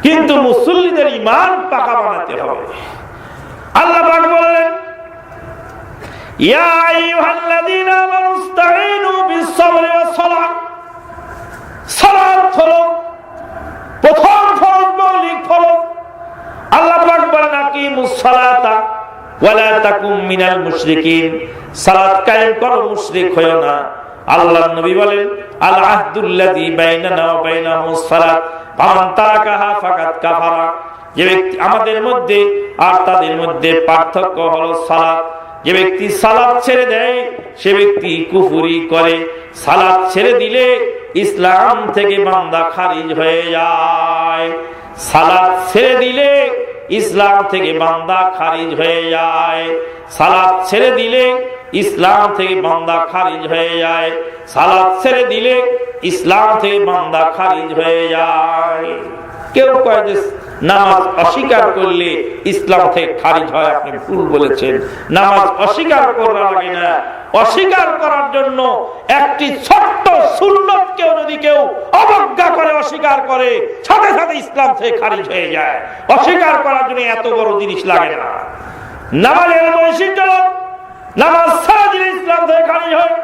কিন্তু মুসল্লিদের ঈমান পাকা বানাতে হবে। আল্লাহ পাক বলেন, ইয়া আইয়ুহাল্লাযীনা আমানু ইসতাঈনু বিস-সাবরি ওয়াস-সালাহ। সালাত হলো প্রথম ফরজ, মৌলিক ফরজ। আল্লাহ পাক বলেন, আকিমুস সালাতা ওয়া লা তাকুম মিনাল মুশরিকিন। সালাত কায়েম করো, মুশরিক হয়ো না। আল্লাহর নবী বলেন, আল আহদুল্লাযী বাইনানা ওয়া বাইনাহুমুস সালাত ফামান তারাকাহা ফাকাদ কাফারা। যে ব্যক্তি আমাদের মধ্যে আর তাদের মধ্যে পার্থক্য হলো সালাত। যে ব্যক্তি সালাত ছেড়ে দেয় সে ব্যক্তি কুফরি করে। সালাত ছেড়ে দিলে ইসলাম থেকে বান্দা খারিজ হয়ে যায়। সালাত ছেড়ে দিলে ইসলাম থেকে বান্দা খারিজ হয়ে যায়। সালাত ছেড়ে দিলে ইসলাম থেকে বান্দা খারিজ হয়ে যায়। সালাত ছেড়ে দিলে ইসলাম থেকে বান্দা খারিজ হয়ে যায়। কেউ কয় যে নামাজ অস্বীকার করলে ইসলাম থেকে খারিজ হয়, আপনি ভুল বলেছেন। নামাজ অস্বীকার করা লাগে না। অস্বীকার করার জন্য একটি ছোট্ট সুন্নতকেও যদি কেউ অবজ্ঞা করে, অস্বীকার করে, সাথে সাথে ইসলাম থেকে খারিজ হয়ে যায়। অস্বীকার করার জন্য এত বড় জিনিস লাগে না। নামাজের বৈশিষ্ট্য, নামাজ ছাড়া দিলে ইসলাম থেকে খারিজ হয়।